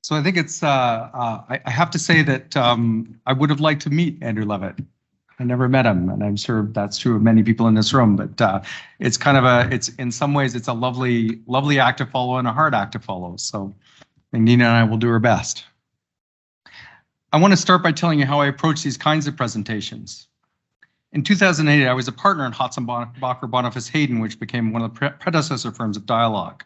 So I think it's, I have to say that I would have liked to meet Andrew Levitt. I never met him, and I'm sure that's true of many people in this room, but it's kind of it's in some ways, it's a lovely act to follow and a hard act to follow. So I think Nina and I will do our best. I want to start by telling you how I approach these kinds of presentations. In 2008, I was a partner in Hudson Bacher Boniface Hayden, which became one of the predecessor firms of Dialogue.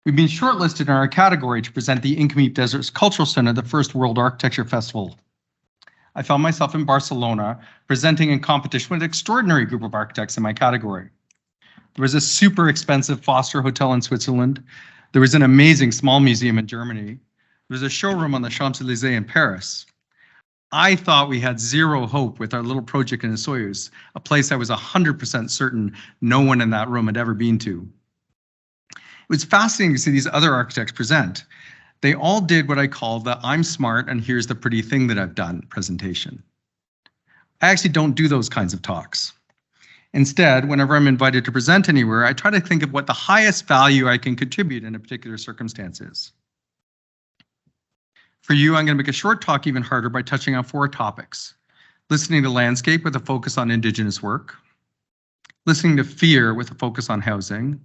We've been shortlisted in our category to present the Incameep Deserts Cultural Center at the first World Architecture Festival. I found myself in Barcelona presenting in competition with an extraordinary group of architects in my category. There was a super expensive Foster Hotel in Switzerland. There was an amazing small museum in Germany. There was a showroom on the Champs-Élysées in Paris. I thought we had zero hope with our little project in Soyuz, a place I was 100% certain no one in that room had ever been to. It was fascinating to see these other architects present. They all did what I call the I'm smart and here's the pretty thing that I've done presentation. I actually don't do those kinds of talks. Instead, whenever I'm invited to present anywhere, I try to think of what the highest value I can contribute in a particular circumstance is. For you, I'm going to make a short talk even harder by touching on 4 topics. Listening to landscape with a focus on Indigenous work. Listening to fear with a focus on housing.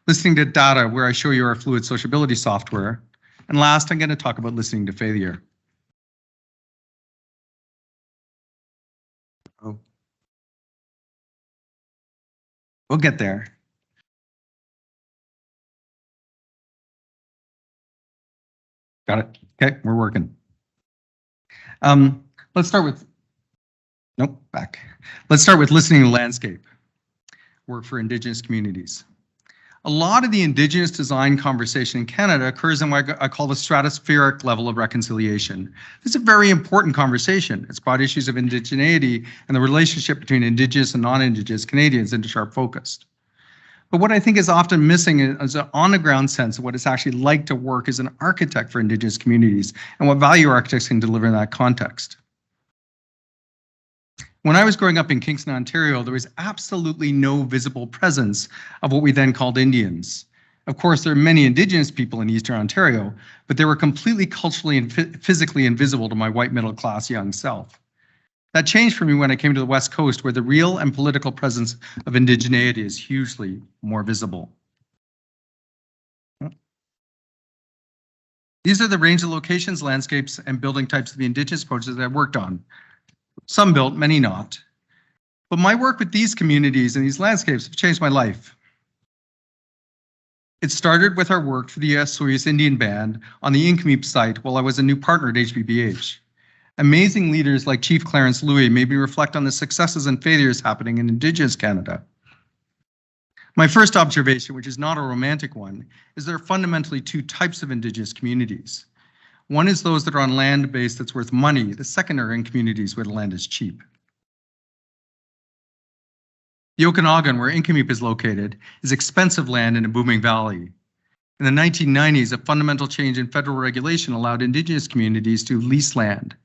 Listening to data where I show you our fluid sociability software. And last, I'm going to talk about listening to failure. Oh. We'll get there. Got it. Okay, we're working. Let's start with, nope, back. Let's start with listening to landscape, work for Indigenous communities. A lot of the Indigenous design conversation in Canada occurs in what I call the stratospheric level of reconciliation. This is a very important conversation. It's brought issues of indigeneity and the relationship between Indigenous and non-Indigenous Canadians into sharp focus. But what I think is often missing is an on-the-ground sense of what it's actually like to work as an architect for Indigenous communities and what value architects can deliver in that context. When I was growing up in Kingston, Ontario, there was absolutely no visible presence of what we then called Indians. Of course, there are many Indigenous people in Eastern Ontario, but they were completely culturally and physically invisible to my white middle-class young self. That changed for me when I came to the West Coast, where the real and political presence of indigeneity is hugely more visible. These are the range of locations, landscapes, and building types of the Indigenous projects that I've worked on. Some built, many not. But my work with these communities and these landscapes have changed my life. It started with our work for the Soyuz Indian Band on the Incameep site while I was a new partner at HBBH. Amazing leaders like Chief Clarence Louis made me reflect on the successes and failures happening in Indigenous Canada. My first observation, which is not a romantic one, is there are fundamentally 2 types of Indigenous communities. One is those that are on land base that's worth money. The second are in communities where the land is cheap. The Okanagan, where Incameep is located, is expensive land in a booming valley. In the 1990s, a fundamental change in federal regulation allowed Indigenous communities to lease land.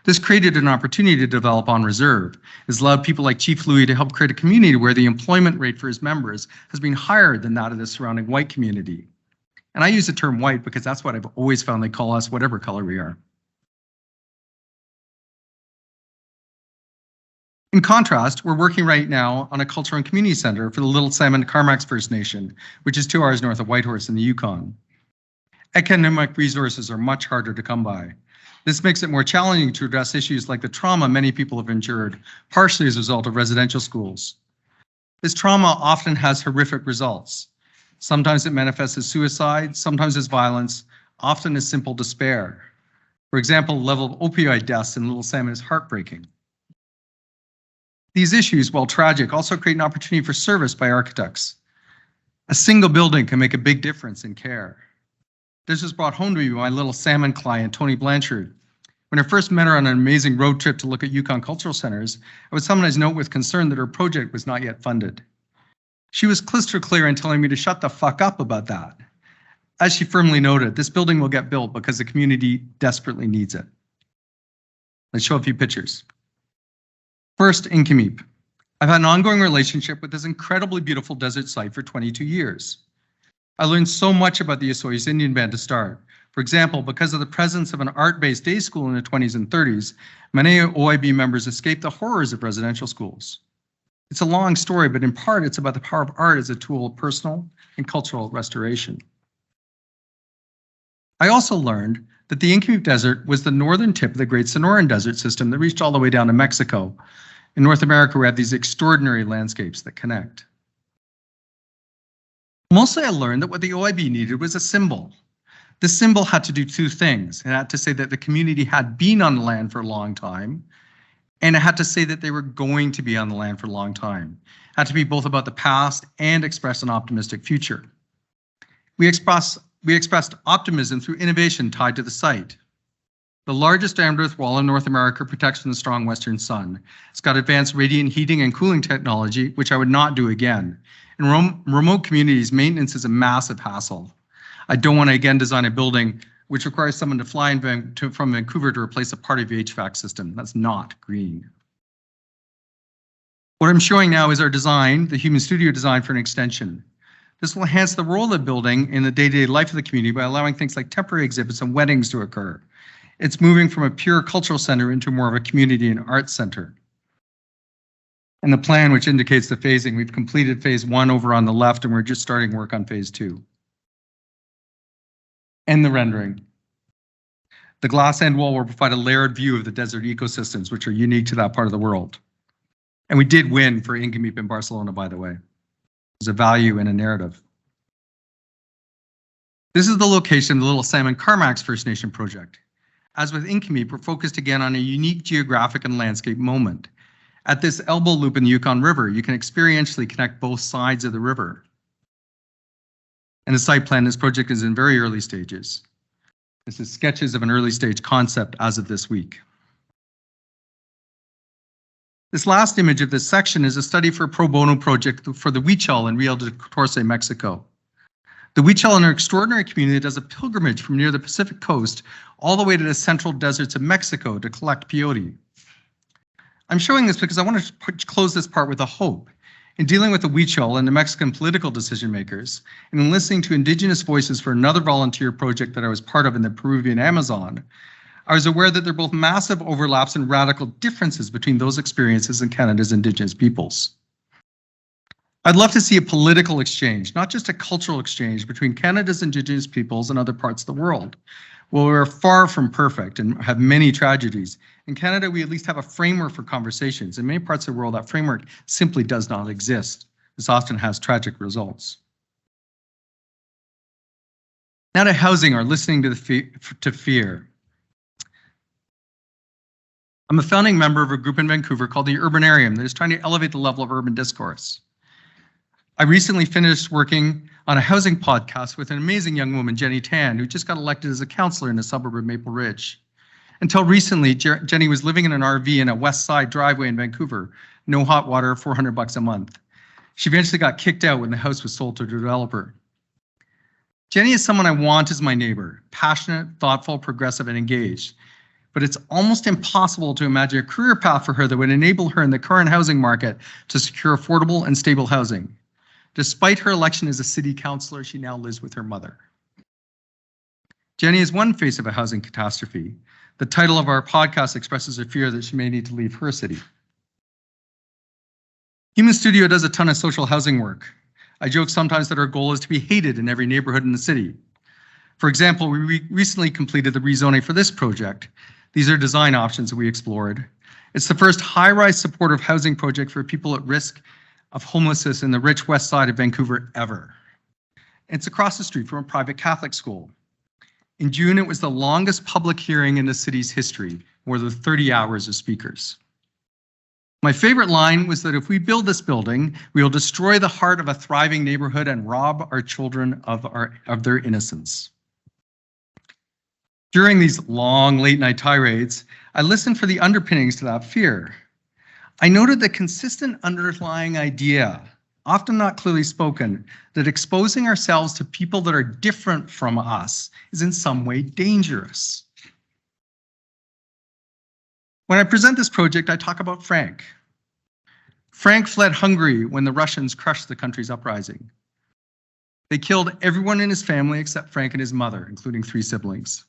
This created an opportunity to develop on reserve. It's allowed people like Chief Louis to help create a community where the employment rate for his members has been higher than that of the surrounding white community. And I use the term white because that's what I've always found they call us, whatever color we are. In contrast, we're working right now on a cultural and community center for the Little Salmon Carmacks First Nation, which is 2 hours north of Whitehorse in the Yukon. Economic resources are much harder to come by. This makes it more challenging to address issues like the trauma many people have endured, partially as a result of residential schools. This trauma often has horrific results. Sometimes it manifests as suicide, sometimes as violence, often as simple despair. For example, the level of opioid deaths in Little Salmon is heartbreaking. These issues, while tragic, also create an opportunity for service by architects. A single building can make a big difference in care. This was brought home to me by my Little Salmon client, Tony Blanchard. When I first met her on an amazing road trip to look at Yukon cultural centers, I would sometimes note with concern that her project was not yet funded. She was crystal clear in telling me to shut the fuck up about that. As she firmly noted, this building will get built because the community desperately needs it. Let's show a few pictures. First, Incameep. I've had an ongoing relationship with this incredibly beautiful desert site for 22 years. I learned so much about the Soyuz Indian Band to start, For example, because of the presence of an art-based day school in the 20s and 30s, many OIB members escaped the horrors of residential schools. It's a long story, but in part, it's about the power of art as a tool of personal and cultural restoration. I also learned that the Incameep Desert was the northern tip of the Great Sonoran Desert system that reached all the way down to Mexico. In North America, we have these extraordinary landscapes that connect. Mostly I learned that what the OIB needed was a symbol. The symbol had to do two things. It had to say that the community had been on the land for a long time, and it had to say that they were going to be on the land for a long time. It had to be both about the past and express an optimistic future. We expressed optimism through innovation tied to the site. The largest domed earth wall in North America protects from the strong western sun. It's got advanced radiant heating and cooling technology, which I would not do again. In remote communities, maintenance is a massive hassle. I don't want to again design a building which requires someone to fly from Vancouver to replace a part of the HVAC system. That's not green. What I'm showing now is our design, the Human Studio design for an extension. This will enhance the role of the building in the day-to-day life of the community by allowing things like temporary exhibits and weddings to occur. It's moving from a pure cultural center into more of a community and arts center. And the plan, which indicates the phasing, we've completed phase 1 over on the left, and we're just starting work on phase 2. And the rendering. The glass end wall will provide a layered view of the desert ecosystems, which are unique to that part of the world. And we did win for Incameep in Barcelona, by the way. There's a value in a narrative. This is the location of the Little Salmon Carmacks First Nation project. As with Incameep, we're focused again on a unique geographic and landscape moment. At this elbow loop in the Yukon River, you can experientially connect both sides of the river. And the site plan, this project is in very early stages. This is sketches of an early stage concept as of this week. This last image of this section is a study for a pro bono project for the Huichol in Real de Catorce, Mexico. The Huichol are an extraordinary community that does a pilgrimage from near the Pacific coast all the way to the central deserts of Mexico to collect peyote. I'm showing this because I want to close this part with a hope. In dealing with the Huichol and the Mexican political decision makers, and in listening to indigenous voices for another volunteer project that I was part of in the Peruvian Amazon, I was aware that there are both massive overlaps and radical differences between those experiences and Canada's Indigenous peoples. I'd love to see a political exchange, not just a cultural exchange between Canada's Indigenous peoples and other parts of the world. Well, we're far from perfect and have many tragedies. In Canada, we at least have a framework for conversations. In many parts of the world, that framework simply does not exist. This often has tragic results. Now to housing or listening to fear. I'm a founding member of a group in Vancouver called the Urbanarium that is trying to elevate the level of urban discourse. I recently finished working on a housing podcast with an amazing young woman, Jenny Tan, who just got elected as a councillor in the suburb of Maple Ridge. Until recently, Jenny was living in an RV in a west side driveway in Vancouver, no hot water, $400 a month. She eventually got kicked out when the house was sold to a developer. Jenny is someone I want as my neighbor, passionate, thoughtful, progressive, and engaged. But it's almost impossible to imagine a career path for her that would enable her in the current housing market to secure affordable and stable housing. Despite her election as a city councillor, she now lives with her mother. Jenny is one face of a housing catastrophe. The title of our podcast expresses her fear that she may need to leave her city. Human Studio does a ton of social housing work. I joke sometimes that our goal is to be hated in every neighborhood in the city. For example, we recently completed the rezoning for this project. These are design options that we explored. It's the first high-rise supportive housing project for people at risk of homelessness in the rich west side of Vancouver ever. It's across the street from a private Catholic school. In June, it was the longest public hearing in the city's history, more than 30 hours of speakers. My favorite line was that if we build this building, we will destroy the heart of a thriving neighborhood and rob our children of their innocence. During these long late-night tirades, I listened for the underpinnings to that fear. I noted the consistent underlying idea, often not clearly spoken, that exposing ourselves to people that are different from us is in some way dangerous. When I present this project, I talk about Frank. Frank fled Hungary when the Russians crushed the country's uprising. They killed everyone in his family except Frank and his mother, including 3 siblings.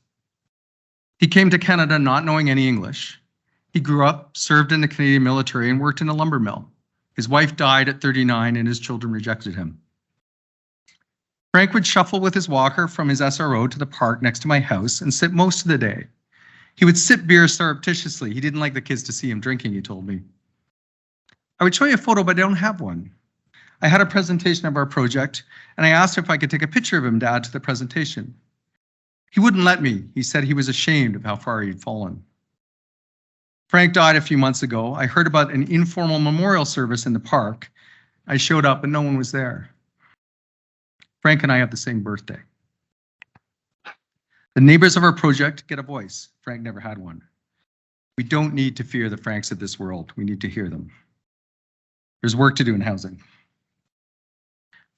He came to Canada not knowing any English. He grew up, served in the Canadian military, and worked in a lumber mill. His wife died at 39 and his children rejected him. Frank would shuffle with his walker from his SRO to the park next to my house and sit most of the day. He would sip beer surreptitiously. He didn't like the kids to see him drinking, he told me. I would show you a photo, but I don't have one. I had a presentation of our project, and I asked if I could take a picture of him to add to the presentation. He wouldn't let me. He said he was ashamed of how far he'd fallen. Frank died a few months ago. I heard about an informal memorial service in the park. I showed up, but no one was there. Frank and I have the same birthday. The neighbors of our project get a voice. Frank never had one. We don't need to fear the Franks of this world. We need to hear them. There's work to do in housing.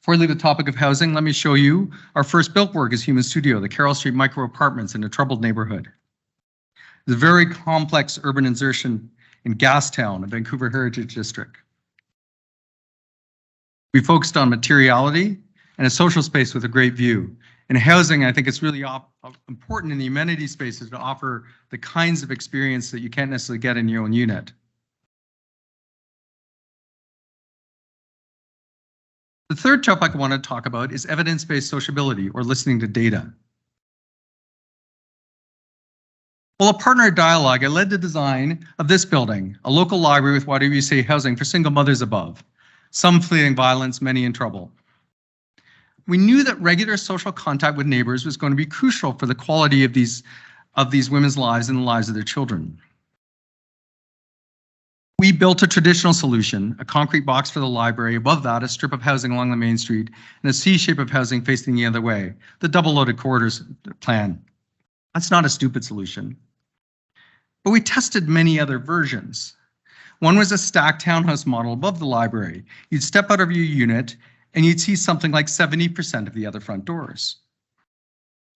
Before I leave the topic of housing, let me show you our first built work as Human Studio, the Carroll Street micro apartments in a troubled neighborhood. The very complex urban insertion in Gastown, a Vancouver Heritage District. We focused on materiality and a social space with a great view. In housing, I think it's really important in the amenity spaces to offer the kinds of experience that you can't necessarily get in your own unit. The third topic I want to talk about is evidence-based sociability, or listening to data. Well, a partner dialogue, I led the design of this building, a local library with YWCA housing for single mothers above, some fleeing violence, many in trouble. We knew that regular social contact with neighbors was going to be crucial for the quality of these women's lives and the lives of their children. We built a traditional solution, a concrete box for the library, above that a strip of housing along the main street, and a C shape of housing facing the other way, the double-loaded corridors plan. That's not a stupid solution. But we tested many other versions. One was a stacked townhouse model above the library. You'd step out of your unit and you'd see something like 70% of the other front doors.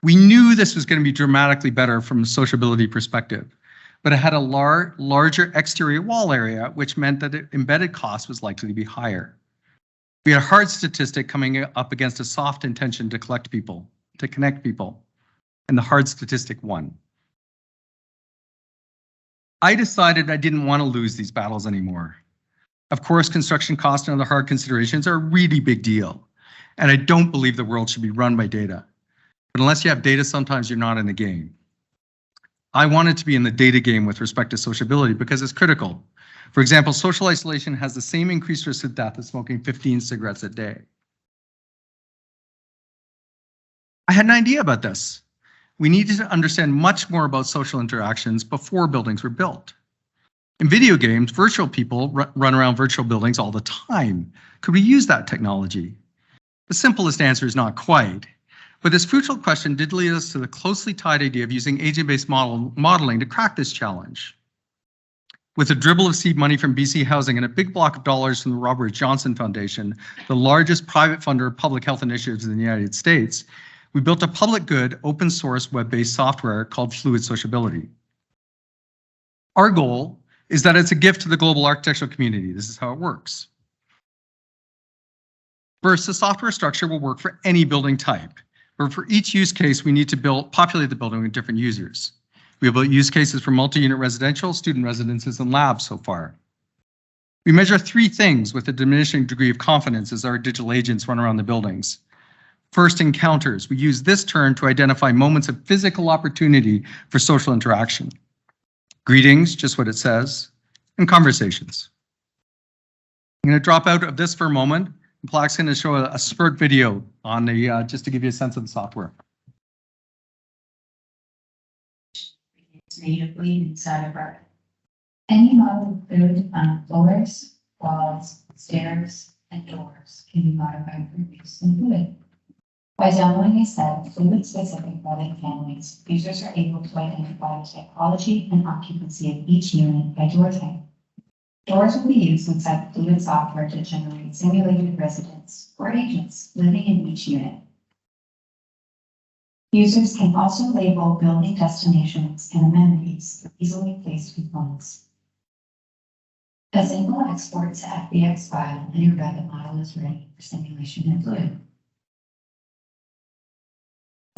We knew this was going to be dramatically better from a sociability perspective, but it had a larger exterior wall area, which meant that the embedded cost was likely to be higher. We had a hard statistic coming up against a soft intention to connect people, and the hard statistic won. I decided I didn't want to lose these battles anymore. Of course, construction costs and other hard considerations are a really big deal, and I don't believe the world should be run by data. But unless you have data, sometimes you're not in the game. I wanted to be in the data game with respect to sociability because it's critical. For example, social isolation has the same increased risk of death as smoking 15 cigarettes a day. I had an idea about this. We needed to understand much more about social interactions before buildings were built. In video games, virtual people run around virtual buildings all the time. Could we use that technology? The simplest answer is not quite. But this crucial question did lead us to the closely tied idea of using agent-based modeling to crack this challenge. With a dribble of seed money from BC Housing and a big block of dollars from the Robert Johnson Foundation, the largest private funder of public health initiatives in the United States, we built a public good, open source, web-based software called Fluid Sociability. Our goal is that it's a gift to the global architectural community. This is how it works. First, the software structure will work for any building type. But for each use case, we need to populate the building with different users. We have built use cases for multi-unit residential, student residences, and labs so far. We measure 3 things with a diminishing degree of confidence as our digital agents run around the buildings. First, encounters. We use this term to identify moments of physical opportunity for social interaction. Greetings, just what it says, and conversations. I'm going to drop out of this for a moment. Plaque's going to show a spurt video on the just to give you a sense of the software. Natively inside of our any model of food on floors, walls, stairs, and doors can be modified for use in fluid. By downloading a set of fluid-specific building families, users are able to identify the typology and occupancy of each unit by door type. Doors will be used inside the fluid software to generate simulated residents or agents living in each unit. Users can also label building destinations and amenities with easily placed components. A single export to FBX file and your Revit model is ready for simulation in fluid.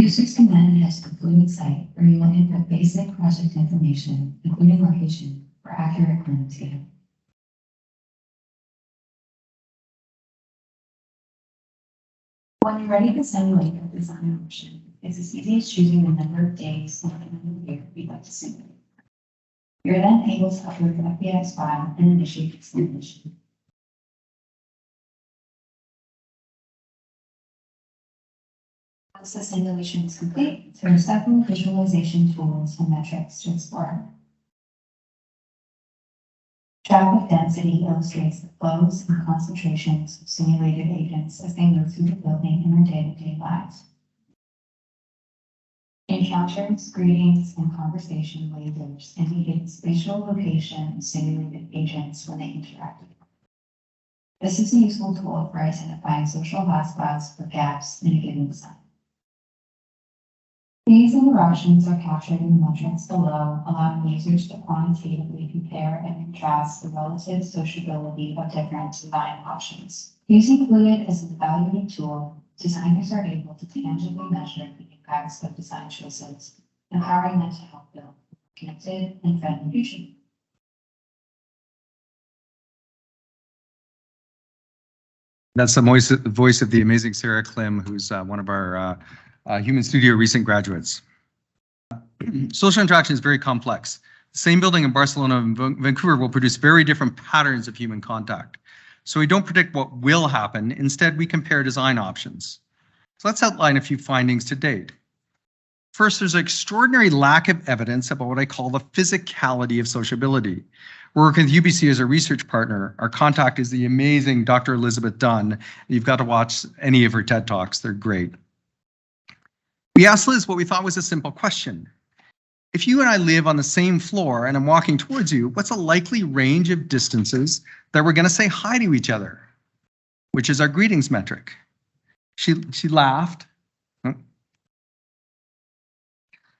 Users can then head to the fluid site where you will input basic project information, including location, for accurate claims data. When you're ready to simulate a design option, it's as easy as choosing the number of days and time of year you'd like to simulate. You're then able to upload the FBX file and initiate the simulation. Once the simulation is complete, there are several visualization tools and metrics to explore. Traffic density illustrates the flows and concentrations of simulated agents as they move through the building in their day-to-day lives. Encounters, greetings, and conversation labels indicate the spatial location of simulated agents when they interact. This is a useful tool for identifying social hotspots or gaps in a given site. These interactions are captured in the metrics below, allowing users to quantitatively compare and contrast the relative sociability of different design options. Using Fluid as an evaluating tool, designers are able to tangibly measure the impacts of design choices, empowering them to help build a connected and friendly future. That's the voice of the amazing Sarah Klim, who's one of our Human Studio recent graduates. Social interaction is very complex. The same building in Barcelona and Vancouver will produce very different patterns of human contact. So we don't predict what will happen. Instead, we compare design options. So let's outline a few findings to date. First, there's an extraordinary lack of evidence about what I call the physicality of sociability. We're working with UBC as a research partner. Our contact is the amazing Dr. Elizabeth Dunn. You've got to watch any of her TED Talks. They're great. We asked Liz what we thought was a simple question. If you and I live on the same floor and I'm walking towards you, what's a likely range of distances that we're going to say hi to each other, which is our greetings metric? She laughed.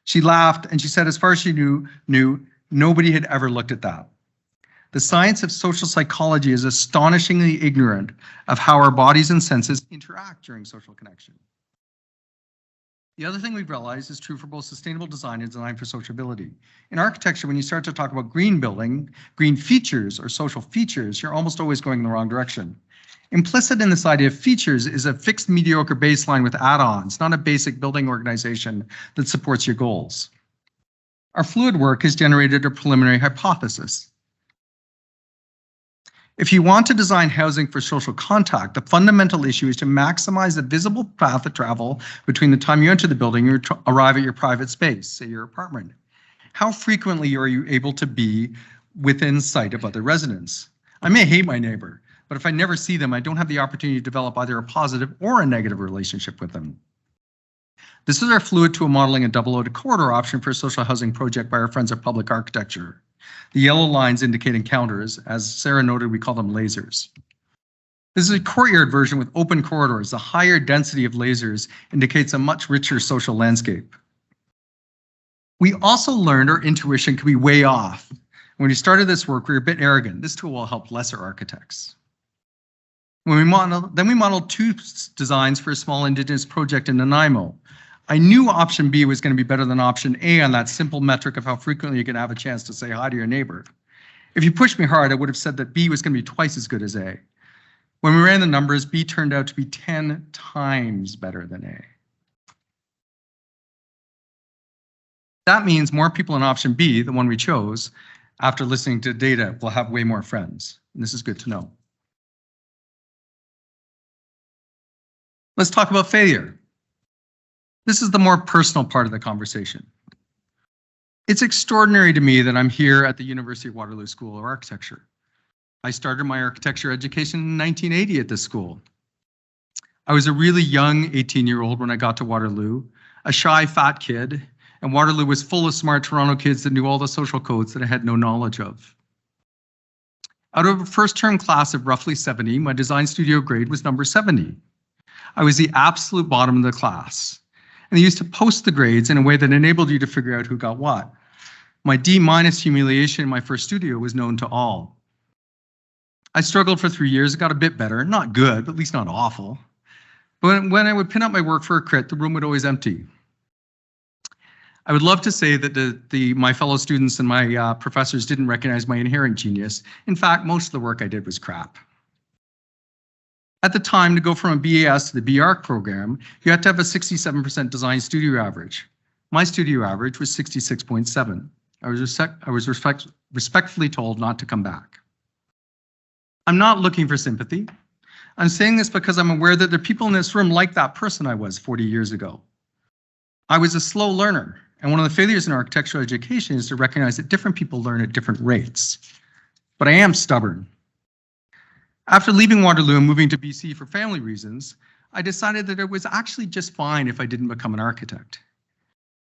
She laughed and she said, as far as she knew, nobody had ever looked at that. The science of social psychology is astonishingly ignorant of how our bodies and senses interact during social connection. The other thing we've realized is true for both sustainable design and design for sociability. In architecture, when you start to talk about green building, green features or social features, you're almost always going in the wrong direction. Implicit in this idea of features is a fixed mediocre baseline with add-ons, not a basic building organization that supports your goals. Our fluid work has generated a preliminary hypothesis. If you want to design housing for social contact, the fundamental issue is to maximize the visible path of travel between the time you enter the building and you arrive at your private space, say your apartment. How frequently are you able to be within sight of other residents? I may hate my neighbor, but if I never see them, I don't have the opportunity to develop either a positive or a negative relationship with them. This is our fluid tool modeling a double-loaded corridor option for a social housing project by our friends at Public Architecture. The yellow lines indicate encounters. As Sarah noted, we call them lasers. This is a courtyard version with open corridors. The higher density of lasers indicates a much richer social landscape. We also learned our intuition could be way off. When we started this work, we were a bit arrogant. This tool will help lesser architects. When we modeled two designs for a small Indigenous project in Nanaimo. I knew option B was going to be better than option A on that simple metric of how frequently you can have a chance to say hi to your neighbor. If you pushed me hard, I would have said that B was going to be twice as good as A. When we ran the numbers, B turned out to be 10 times better than A. That means more people in option B, the one we chose, after listening to data, will have way more friends. And this is good to know. Let's talk about failure. This is the more personal part of the conversation. It's extraordinary to me that I'm here at the University of Waterloo School of Architecture. I started my architecture education in 1980 at this school. I was a really young 18-year-old when I got to Waterloo, a shy, fat kid, and Waterloo was full of smart Toronto kids that knew all the social codes that I had no knowledge of. Out of a first-term class of roughly 70, my design studio grade was number 70. I was the absolute bottom of the class. And they used to post the grades in a way that enabled you to figure out who got what. My D- humiliation in my first studio was known to all. I struggled for 3 years, it got a bit better, not good, but at least not awful. But when I would pin up my work for a crit, the room would always empty. I would love to say that my fellow students and my professors didn't recognize my inherent genius. In fact, most of the work I did was crap. At the time, to go from a BAS to the BArch program, you had to have a 67% design studio average. My studio average was 66.7. I was respectfully told not to come back. I'm not looking for sympathy. I'm saying this because I'm aware that there are people in this room like that person I was 40 years ago. I was a slow learner, and one of the failures in architectural education is to recognize that different people learn at different rates. But I am stubborn. After leaving Waterloo and moving to BC for family reasons, I decided that it was actually just fine if I didn't become an architect.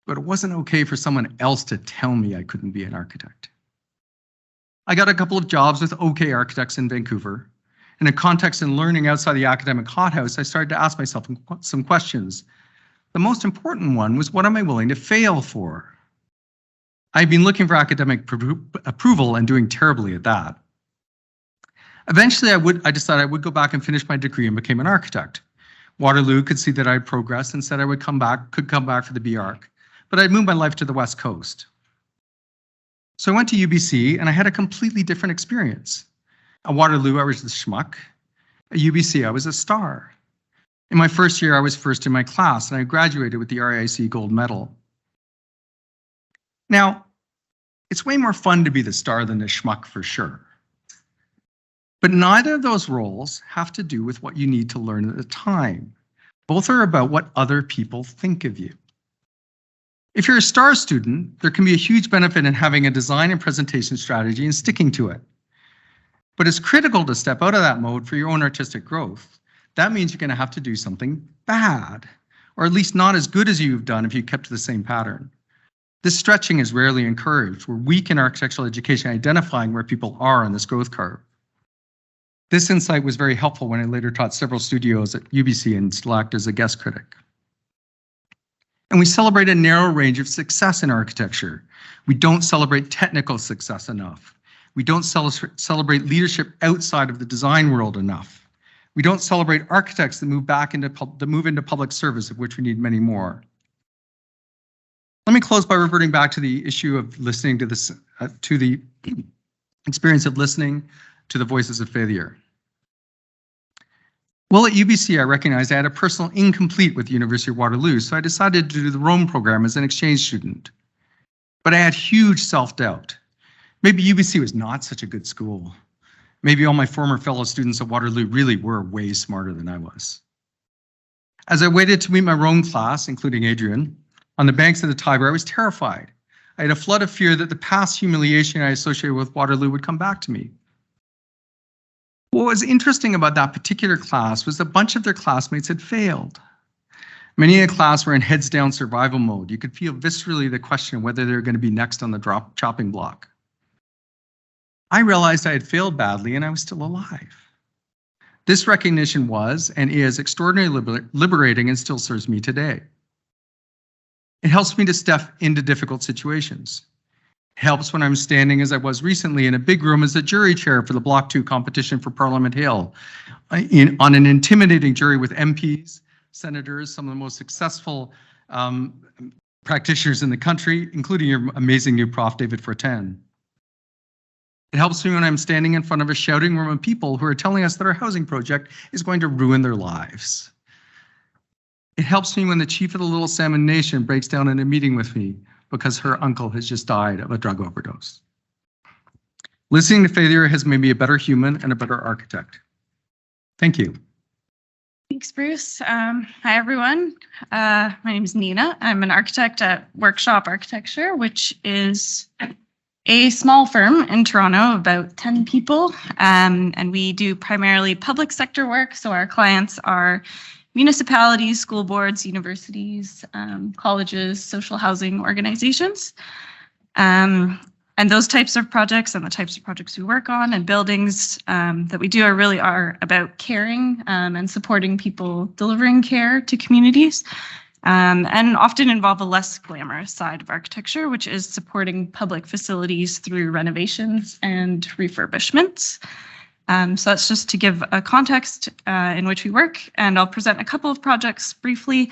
But it wasn't okay for someone else to tell me I couldn't be an architect. I got a couple of jobs with OK Architects in Vancouver. In a context in learning outside the academic hothouse, I started to ask myself some questions. The most important one was, what am I willing to fail for? I'd been looking for academic approval and doing terribly at that. Eventually, I decided I would go back and finish my degree and became an architect. Waterloo could see that I'd progressed and said I could come back for the BArch, but I'd moved my life to the West Coast. So I went to UBC and I had a completely different experience. At Waterloo, I was the schmuck. At UBC, I was a star. In my first year, I was first in my class and I graduated with the RIC gold medal. Now, it's way more fun to be the star than the schmuck for sure. But neither of those roles have to do with what you need to learn at the time. Both are about what other people think of you. If you're a star student, there can be a huge benefit in having a design and presentation strategy and sticking to it. But it's critical to step out of that mode for your own artistic growth. That means you're going to have to do something bad, or at least not as good as you've done if you kept to the same pattern. This stretching is rarely encouraged. We're weak in architectural education identifying where people are on this growth curve. This insight was very helpful when I later taught several studios at UBC and still act as a guest critic. And we celebrate a narrow range of success in architecture. We don't celebrate technical success enough. We don't celebrate leadership outside of the design world enough. We don't celebrate architects that move into public service, of which we need many more. Let me close by reverting back to the issue of listening to the experience of listening to the voices of failure. Well, at UBC, I recognized I had a personal incomplete with the University of Waterloo, so I decided to do the Rome program as an exchange student. But I had huge self-doubt. Maybe UBC was not such a good school. Maybe all my former fellow students at Waterloo really were way smarter than I was. As I waited to meet my Rome class, including Adrian, on the banks of the Tiber, I was terrified. I had a flood of fear that the past humiliation I associated with Waterloo would come back to me. What was interesting about that particular class was a bunch of their classmates had failed. Many in the class were in heads down survival mode. You could feel viscerally the question of whether they were going to be next on the chopping block. I realized I had failed badly and I was still alive. This recognition was and is extraordinarily liberating and still serves me today. It helps me to step into difficult situations. It helps when I'm standing, as I was recently, in a big room as a jury chair for the Block 2 competition for Parliament Hill, on an intimidating jury with MPs, senators, some of the most successful practitioners in the country, including your amazing new Prof. David Fortin. It helps me when I'm standing in front of a shouting room of people who are telling us that our housing project is going to ruin their lives. It helps me when the chief of the Little Salmon Nation breaks down in a meeting with me because her uncle has just died of a drug overdose. Listening to failure has made me a better human and a better architect. Thank you. Thanks, Bruce. Hi, everyone. My name is Nina. I'm an architect at Workshop Architecture, which is a small firm in Toronto, about 10 people. And we do primarily public sector work. So our clients are municipalities, school boards, universities, colleges, social housing organizations. And those types of projects and the types of projects we work on and buildings that we do are about caring and supporting people delivering care to communities, and often involve a less glamorous side of architecture, which is supporting public facilities through renovations and refurbishments. So that's just to give a context in which we work, and I'll present a couple of projects briefly.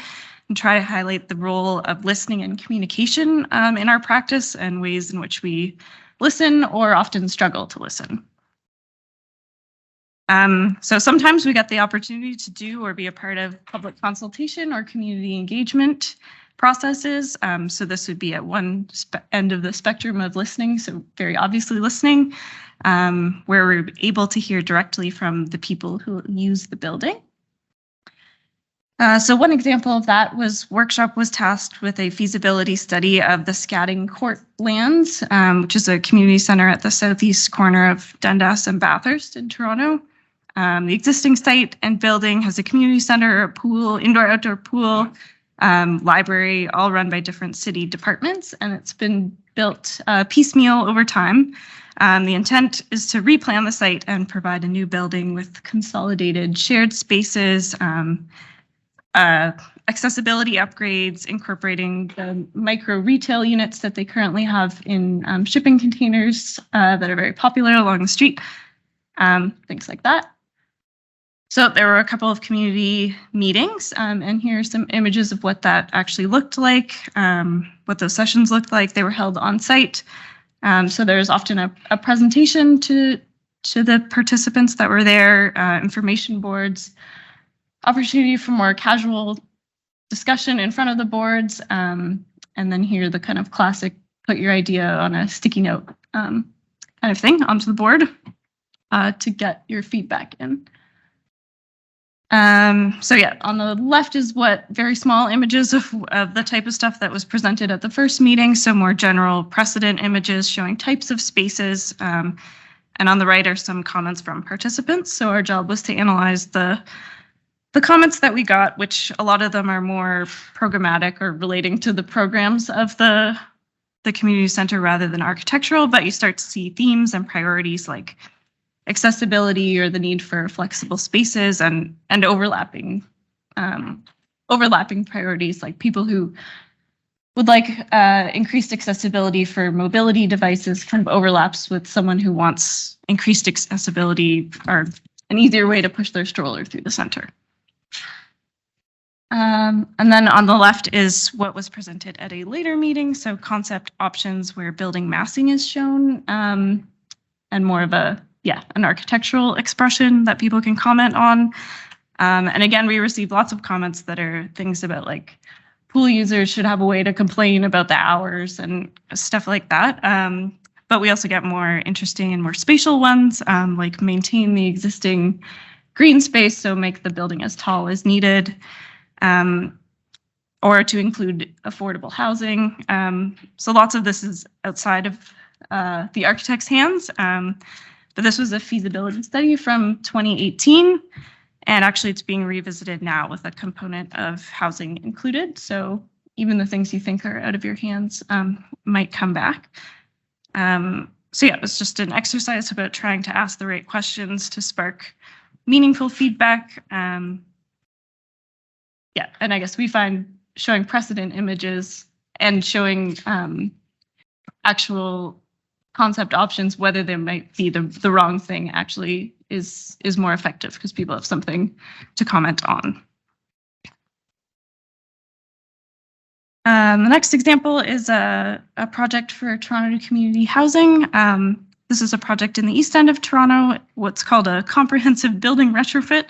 and try to highlight the role of listening and communication in our practice and ways in which we listen or often struggle to listen. So sometimes we get the opportunity to do or be a part of public consultation or community engagement processes. So this would be at one end of the spectrum of listening, so very obviously listening, where we're able to hear directly from the people who use the building. So one example of that was workshop was tasked with a feasibility study of the Scadding court lands, which is a community center at the southeast corner of Dundas and Bathurst in Toronto. The existing site and building has a community center, a pool, indoor-outdoor pool, library, all run by different city departments, and it's been built piecemeal over time. The intent is to replan the site and provide a new building with consolidated shared spaces, accessibility upgrades, incorporating the micro retail units that they currently have in shipping containers that are very popular along the street, things like that. So there were a couple of community meetings, and here are some images of what that actually looked like, what those sessions looked like. They were held on site. So there's often a presentation to the participants that were there, information boards, opportunity for more casual discussion in front of the boards, and then here the kind of classic put your idea on a sticky note kind of thing onto the board to get your feedback in. So yeah, on the left is what very small images of the type of stuff that was presented at the first meeting. So more general precedent images showing types of spaces. And on the right are some comments from participants. So our job was to analyze the comments that we got, which a lot of them are more programmatic or relating to the programs of the community center rather than architectural, but you start to see themes and priorities like accessibility or the need for flexible spaces and overlapping priorities, like people who would like increased accessibility for mobility devices kind of overlaps with someone who wants increased accessibility or an easier way to push their stroller through the center. And then on the left is what was presented at a later meeting, so concept options where building massing is shown, and more of an architectural expression that people can comment on. And again, we received lots of comments that are things about like pool users should have a way to complain about the hours and stuff like that. But we also get more interesting and more spatial ones, like maintain the existing green space, so make the building as tall as needed, or to include affordable housing. So lots of this is outside of the architect's hands. But this was a feasibility study from 2018, and actually it's being revisited now with a component of housing included. So even the things you think are out of your hands might come back. So yeah, it was just an exercise about trying to ask the right questions to spark meaningful feedback. And I guess we find showing precedent images and showing actual concept options, whether they might be the wrong thing, actually is more effective because people have something to comment on. The next example is a project for Toronto community housing. This is a project in the east end of Toronto, what's called a comprehensive building retrofit,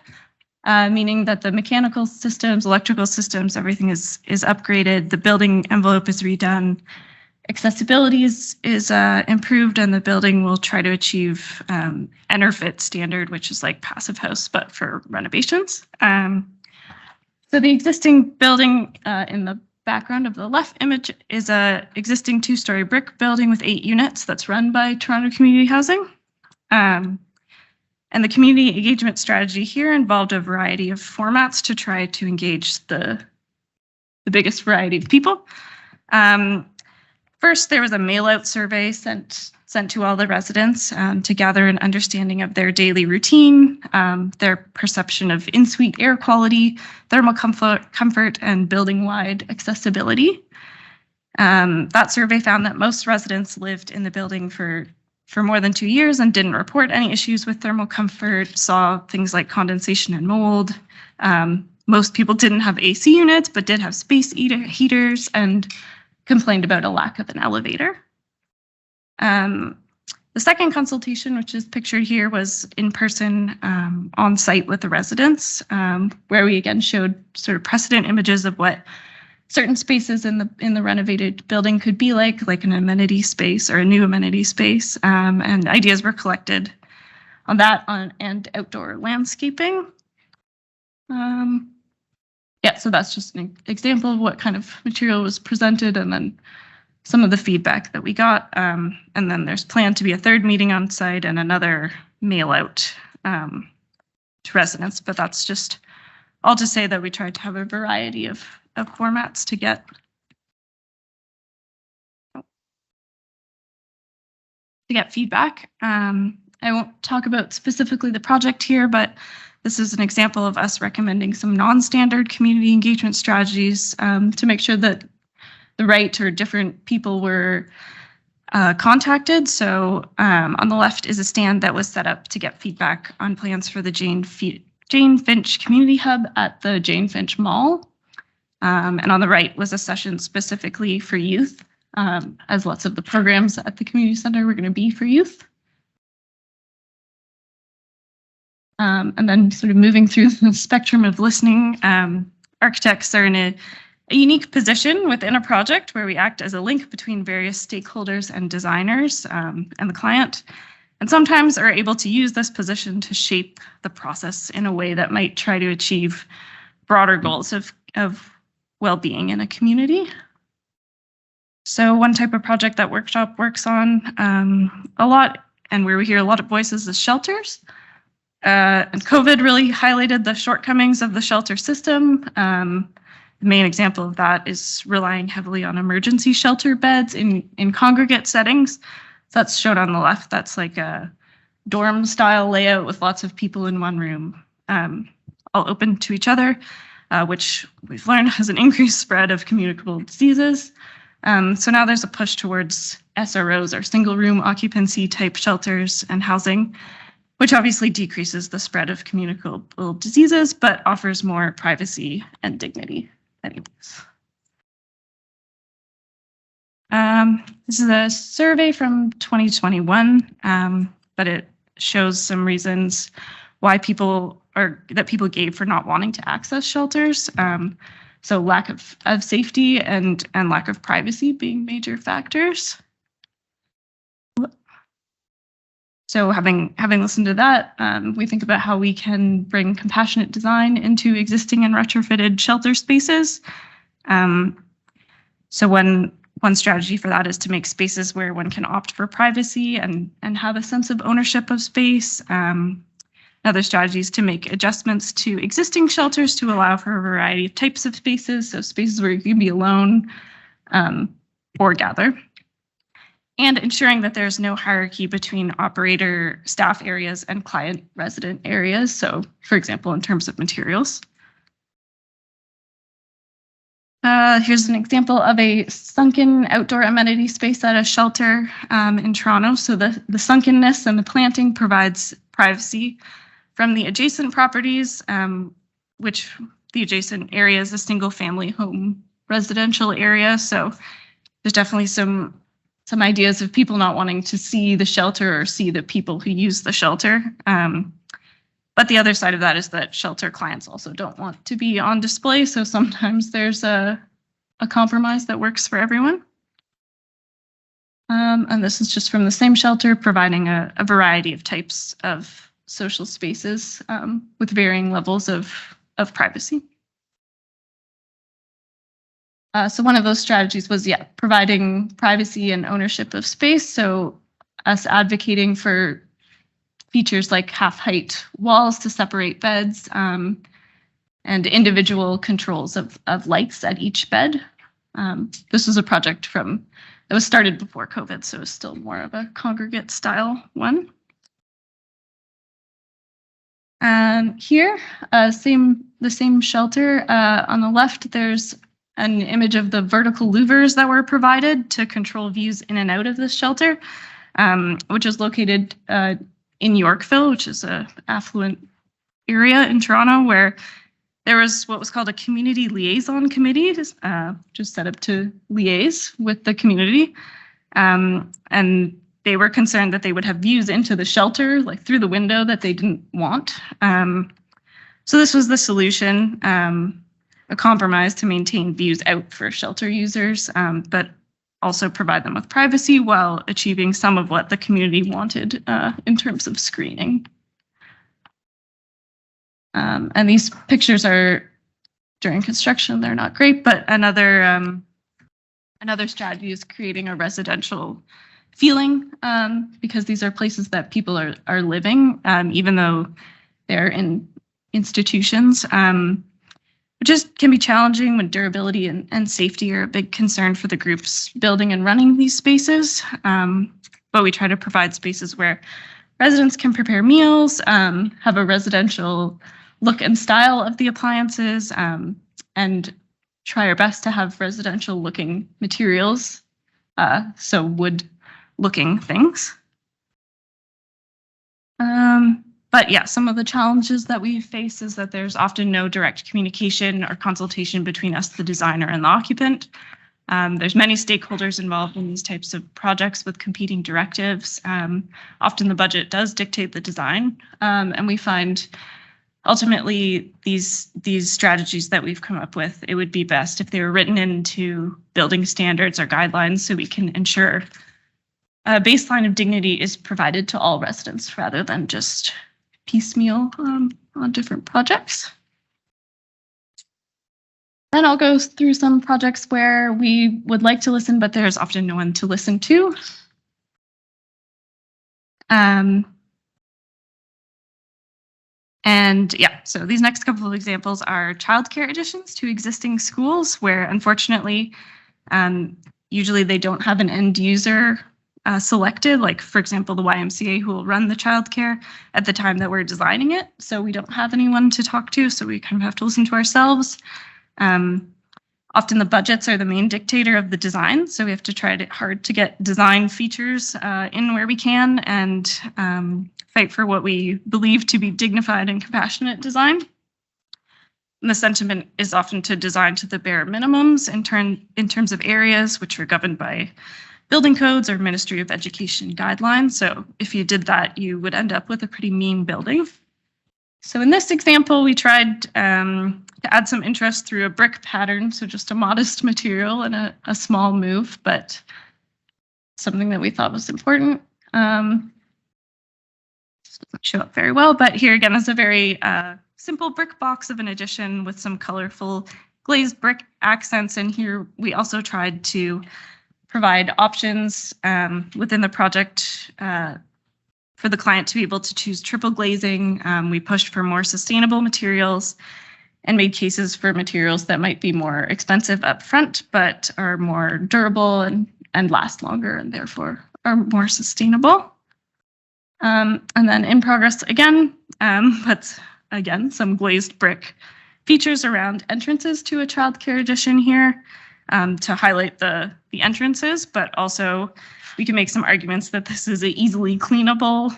meaning that the mechanical systems, electrical systems, everything is upgraded, the building envelope is redone, accessibility is improved, and the building will try to achieve EnerPHit standard, which is like passive house, but for renovations. So the existing building in the background of the left image is a existing 2-story brick building with 8 units that's run by Toronto Community Housing. And the community engagement strategy here involved a variety of formats to try to engage the biggest variety of people. First, there was a mail-out survey sent to all the residents to gather an understanding of their daily routine, their perception of in-suite air quality, thermal comfort, and building-wide accessibility. That survey found that most residents lived in the building for more than 2 years and didn't report any issues with thermal comfort, saw things like condensation and mold, Most people didn't have AC units, but did have space heaters and complained about a lack of an elevator. The second consultation, which is pictured here, was in person on site with the residents, where we again showed sort of precedent images of what certain spaces in the renovated building could be like an amenity space or a new amenity space, and ideas were collected on that and outdoor landscaping. Yeah, so that's just an example of what kind of material was presented, and then some of the feedback that we got. And then there's planned to be a third meeting on site and another mail out to residents. But that's just all to say that we tried to have a variety of formats to get feedback. I won't talk about specifically the project here, but this is an example of us recommending some non-standard community engagement strategies to make sure that the right or different people were contacted. So on the left is a stand that was set up to get feedback on plans for the Jane Finch Community Hub at the Jane Finch Mall. And on the right was a session specifically for youth, as lots of the programs at the community center were going to be for youth. And then sort of moving through the spectrum of listening, architects are in a unique position within a project where we act as a link between various stakeholders and designers and the client, and sometimes are able to use this position to shape the process in a way that might try to achieve broader goals of well-being in a community. So one type of project that Workshop works on a lot, and where we hear a lot of voices, is shelters. And COVID really highlighted the shortcomings of the shelter system. The main example of that is relying heavily on emergency shelter beds in congregate settings. So that's shown on the left. That's like a dorm style layout with lots of people in one room, all open to each other, which we've learned has an increased spread of communicable diseases. So now there's a push towards SROs, or single room occupancy type shelters and housing, which obviously decreases the spread of communicable diseases, but offers more privacy and dignity anyways. This is a survey from 2021, but it shows some reasons why people gave for not wanting to access shelters. So lack of safety and lack of privacy being major factors. So having listened to that, we think about how we can bring compassionate design into existing and retrofitted shelter spaces. So one strategy for that is to make spaces where one can opt for privacy and have a sense of ownership of space. Another strategy is to make adjustments to existing shelters to allow for a variety of types of spaces. So spaces where you can be alone or gather. And ensuring that there's no hierarchy between operator staff areas and client resident areas. So, for example, in terms of materials. Here's an example of a sunken outdoor amenity space at a shelter in Toronto. So the sunkenness and the planting provides privacy from the adjacent properties, which the adjacent area is a single family home residential area. So there's definitely some ideas of people not wanting to see the shelter or see the people who use the shelter. But the other side of that is that shelter clients also don't want to be on display. So sometimes there's a compromise that works for everyone. And this is just from the same shelter, providing a variety of types of social spaces with varying levels of privacy. So one of those strategies was, providing privacy and ownership of space. So us advocating for features like half-height walls to separate beds and individual controls of lights at each bed. This was a project that was started before COVID, so it was still more of a congregate style one. And here, the same shelter. On the left, there's an image of the vertical louvers that were provided to control views in and out of this shelter, which is located in Yorkville, which is an affluent area in Toronto, where There was what was called a community liaison committee, just set up to liaise with the community. And they were concerned that they would have views into the shelter, like through the window, that they didn't want. So this was the solution, a compromise to maintain views out for shelter users, but also provide them with privacy while achieving some of what the community wanted in terms of screening. And these pictures are during construction, they're not great, but another strategy is creating a residential feeling, because these are places that people are living, even though they're in institutions, which just can be challenging when durability and safety are a big concern for the groups building and running these spaces. But we try to provide spaces where residents can prepare meals, have a residential look and style of the appliances, and try our best to have residential looking materials, so wood looking things. But yeah, some of the challenges that we face is that there's often no direct communication or consultation between us, the designer, and the occupant. There's many stakeholders involved in these types of projects with competing directives. Often the budget does dictate the design, and we find ultimately these strategies that we've come up with, it would be best if they were written into building standards or guidelines so we can ensure a baseline of dignity is provided to all residents rather than just piecemeal on different projects. Then I'll go through some projects where we would like to listen, but there's often no one to listen to. And yeah, so these next couple of examples are childcare additions to existing schools where unfortunately, usually they don't have an end user selected, like for example, the YMCA who will run the childcare at the time that we're designing it. So we don't have anyone to talk to, so we kind of have to listen to ourselves. Often the budgets are the main dictator of the design, so we have to try hard to get design features in where we can and fight for what we believe to be dignified and compassionate design. And the sentiment is often to design to the bare minimums in terms of areas which are governed by building codes or Ministry of Education guidelines. So if you did that, you would end up with a pretty mean building. So in this example, we tried to add some interest through a brick pattern, so just a modest material and a small move, but something that we thought was important. This doesn't show up very well, but here again is a very simple brick box of an addition with some colorful glazed brick accents. And here we also tried to provide options within the project for the client to be able to choose triple glazing. We pushed for more sustainable materials and made cases for materials that might be more expensive up front, but are more durable and last longer and therefore are more sustainable. And then in progress again, but again, some glazed brick features around entrances to a childcare addition here to highlight the entrances, but also we can make some arguments that this is an easily cleanable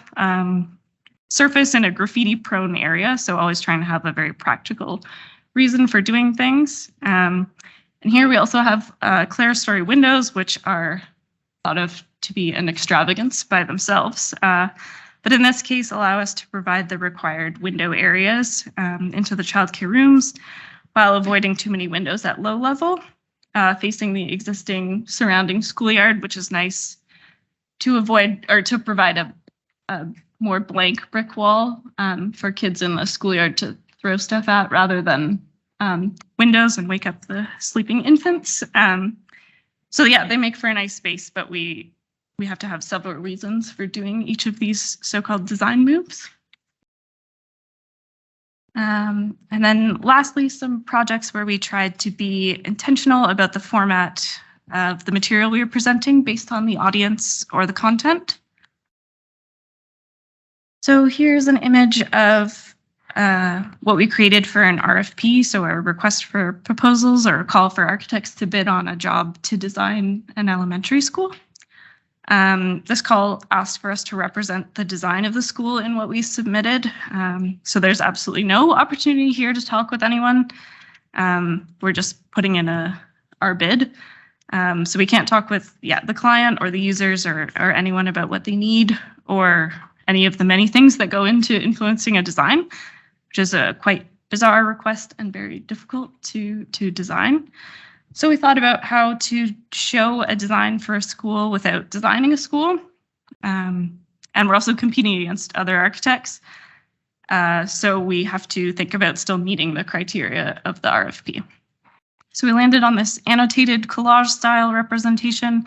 surface in a graffiti-prone area, so always trying to have a very practical reason for doing things. And here we also have clerestory windows, which are thought of to be an extravagance by themselves, but in this case allow us to provide the required window areas into the childcare rooms while avoiding too many windows at low level, facing the existing surrounding schoolyard, which is nice to avoid or to provide a more blank brick wall for kids in the schoolyard to throw stuff at rather than windows and wake up the sleeping infants. So yeah, they make for a nice space, but we have to have several reasons for doing each of these so-called design moves. And then lastly, some projects where we tried to be intentional about the format of the material we were presenting based on the audience or the content. So here's an image of what we created for an RFP, so a request for proposals or a call for architects to bid on a job to design an elementary school. This call asked for us to represent the design of the school in what we submitted. So there's absolutely no opportunity here to talk with anyone. We're just putting in our bid. So we can't talk with the client or the users or anyone about what they need or any of the many things that go into influencing a design, which is a quite bizarre request and very difficult to design. So we thought about how to show a design for a school without designing a school. And we're also competing against other architects. So we have to think about still meeting the criteria of the RFP. So we landed on this annotated collage style representation,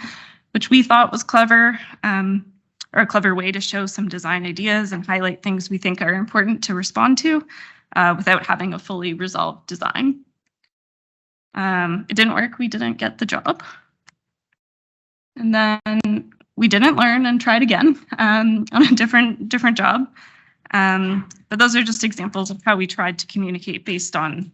which we thought was clever, or a clever way to show some design ideas and highlight things we think are important to respond to without having a fully resolved design. It didn't work. We didn't get the job. And then we didn't learn and tried again on a different job. But those are just examples of how we tried to communicate based on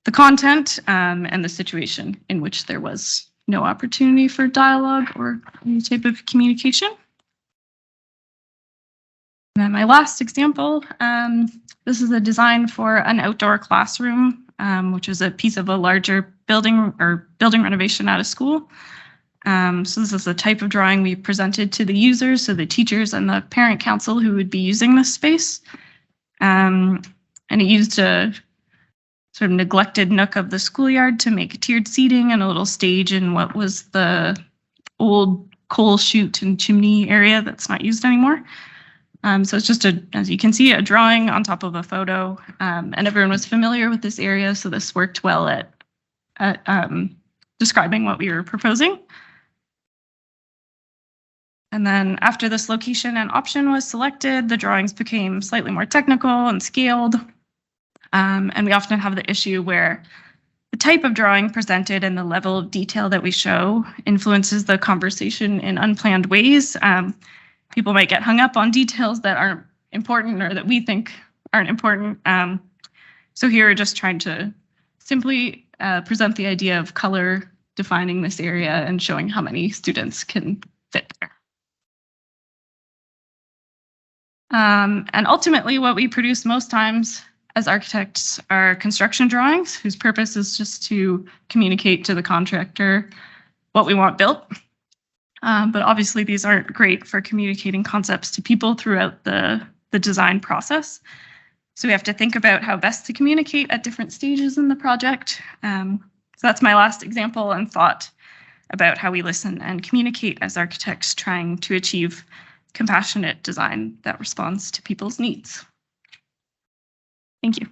the content and the situation in which there was no opportunity for dialogue or any type of communication. And then my last example, this is a design for an outdoor classroom, which is a piece of a larger building renovation at a school. So this is the type of drawing we presented to the users, so the teachers and the parent council who would be using this space. And it used a sort of neglected nook of the schoolyard to make tiered seating and a little stage in what was the old coal chute and chimney area that's not used anymore. So it's just as you can see, a drawing on top of a photo, and everyone was familiar with this area, so this worked well at describing what we were proposing. And then after this location and option was selected, the drawings became slightly more technical and scaled. And we often have the issue where the type of drawing presented and the level of detail that we show influences the conversation in unplanned ways. People might get hung up on details that aren't important or that we think aren't important. So here we're just trying to simply present the idea of color defining this area and showing how many students can fit there. And ultimately, what we produce most times as architects are construction drawings whose purpose is just to communicate to the contractor what we want built. But obviously, these aren't great for communicating concepts to people throughout the design process. So we have to think about how best to communicate at different stages in the project. So that's my last example and thought about how we listen and communicate as architects trying to achieve compassionate design that responds to people's needs. Thank you.